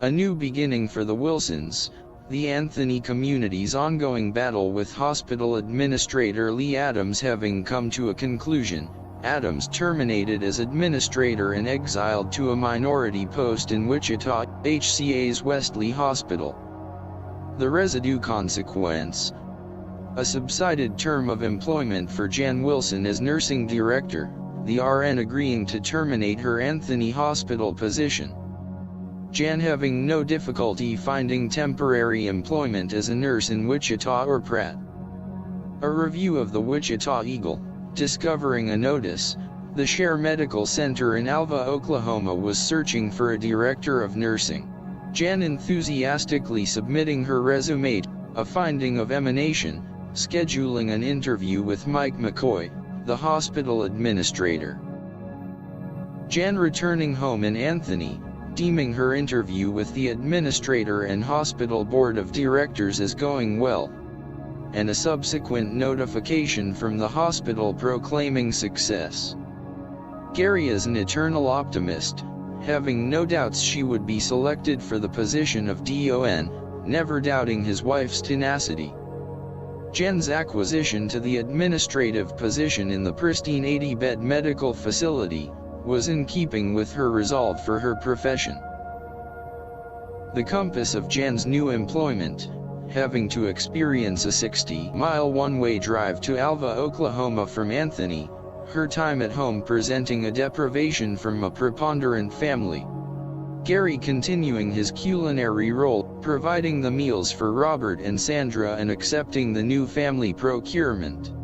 A new beginning for the Wilsons. The Anthony community's ongoing battle with hospital administrator Lee Adams having come to a conclusion, Adams terminated as administrator and exiled to a minority post in Wichita, HCA's Wesley Hospital. The residue consequence: a subsided term of employment for Jan Wilson as nursing director, the RN agreeing to terminate her Anthony Hospital position. Jan having no difficulty finding temporary employment as a nurse in Wichita or Pratt. A review of the Wichita Eagle, discovering a notice, the Share Medical Center in Alva, Oklahoma was searching for a director of nursing. Jan enthusiastically submitting her resume, a finding of emanation, scheduling an interview with Mike McCoy, the hospital administrator. Jan returning home in Anthony, deeming her interview with the administrator and hospital board of directors as going well, and a subsequent notification from the hospital proclaiming success. Gary is an eternal optimist, having no doubts she would be selected for the position of DON, never doubting his wife's tenacity. Jan's acquisition to the administrative position in the pristine 80-bed medical facility was in keeping with her resolve for her profession. The compass of Jan's new employment, having to experience a 60-mile one-way drive to Alva, Oklahoma from Anthony, her time at home presenting a deprivation from a preponderant family. Gary continuing his culinary role, providing the meals for Robert and Sandra and accepting the new family procurement.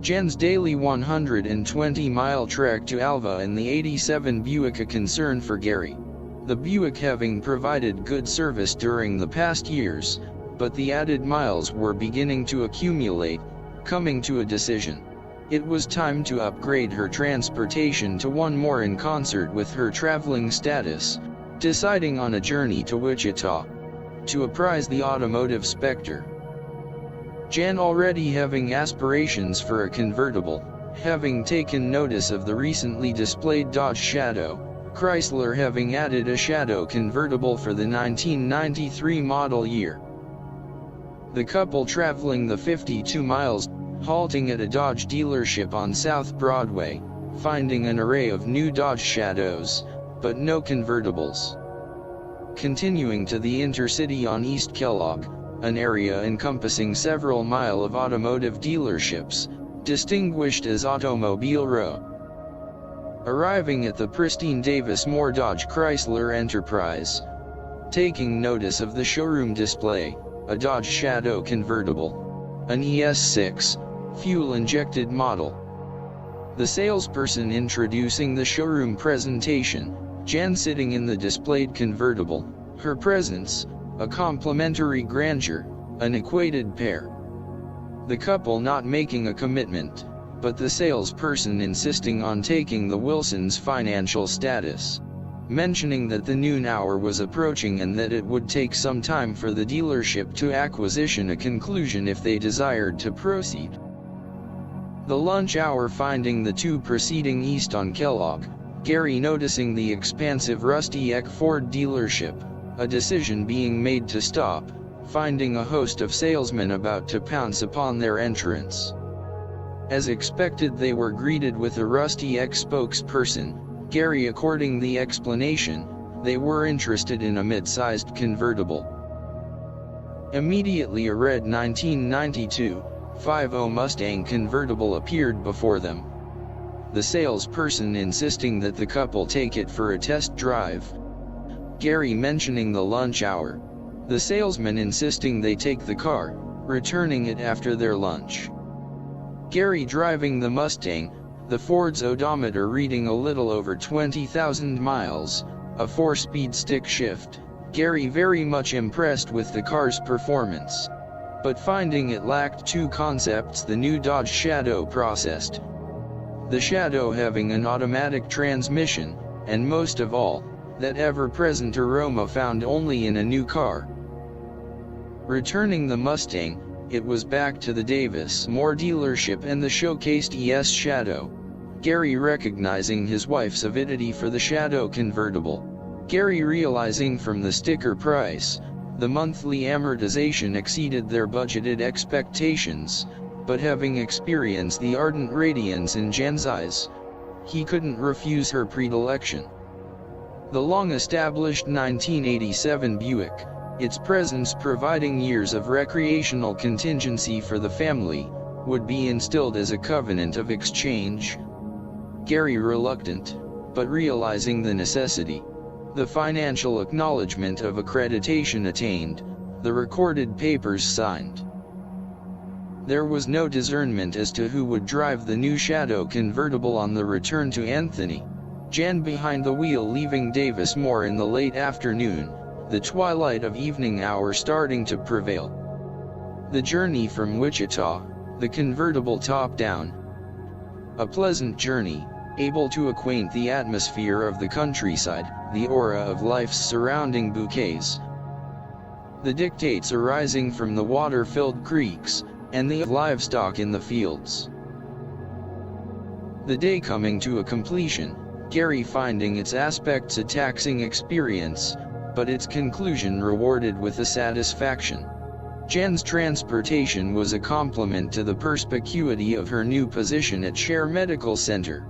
Jan's daily 120-mile trek to Alva in the 87 Buick, a concern for Gary. The Buick having provided good service during the past years, but the added miles were beginning to accumulate, coming to a decision. It was time to upgrade her transportation to one more in concert with her traveling status, deciding on a journey to Wichita, to apprise the automotive specter. Jan already having aspirations for a convertible, having taken notice of the recently displayed Dodge Shadow, Chrysler having added a Shadow convertible for the 1993 model year. The couple traveling the 52 miles, halting at a Dodge dealership on South Broadway, finding an array of new Dodge Shadows, but no convertibles. Continuing to the Intercity on East Kellogg, an area encompassing several miles of automotive dealerships, distinguished as Automobile Row. Arriving at the pristine Davis Moore Dodge Chrysler Enterprise, taking notice of the showroom display, a Dodge Shadow convertible, an ES6, fuel-injected model. The salesperson introducing the showroom presentation, Jan sitting in the displayed convertible, her presence, a complimentary grandeur, an equated pair. The couple not making a commitment, but the salesperson insisting on taking the Wilsons' financial status, mentioning that the noon hour was approaching and that it would take some time for the dealership to acquisition a conclusion if they desired to proceed. The lunch hour finding the two proceeding east on Kellogg, Gary noticing the expansive Rusty Eck Ford dealership, a decision being made to stop, finding a host of salesmen about to pounce upon their entrance. As expected, they were greeted with a Rusty Eck spokesperson, Gary according the explanation, they were interested in a mid-sized convertible. Immediately a red 1992 50 Mustang convertible appeared before them. The salesperson insisting that the couple take it for a test drive. Gary mentioning the lunch hour. The salesman insisting they take the car, returning it after their lunch. Gary driving the Mustang, the Ford's odometer reading a little over 20,000 miles, a 4-speed stick shift. Gary very much impressed with the car's performance, but finding it lacked two concepts the new Dodge Shadow possessed. The Shadow having an automatic transmission, and most of all, that ever-present aroma found only in a new car. Returning the Mustang, it was back to the Davis Moore dealership and the showcased ES Shadow. Gary recognizing his wife's avidity for the Shadow convertible. Gary, realizing from the sticker price, the monthly amortization exceeded their budgeted expectations, but having experienced the ardent radiance in Jen's eyes, he couldn't refuse her predilection. The long-established 1987 Buick, its presence providing years of recreational contingency for the family, would be instilled as a covenant of exchange. Gary, reluctant, but realizing the necessity, the financial acknowledgement of accreditation attained, the recorded papers signed. There was no discernment as to who would drive the new Shadow convertible on the return to Anthony, Jen behind the wheel, leaving Davis Moore in the late afternoon, the twilight of evening hour starting to prevail. The journey from Wichita, the convertible top down. A pleasant journey, able to acquaint the atmosphere of the countryside, the aura of life's surrounding bouquets. The dictates arising from the water-filled creeks, and the livestock in the fields. The day coming to a completion, Gary finding its aspects a taxing experience, but its conclusion rewarded with a satisfaction. Jen's transportation was a complement to the perspicuity of her new position at Share Medical Center.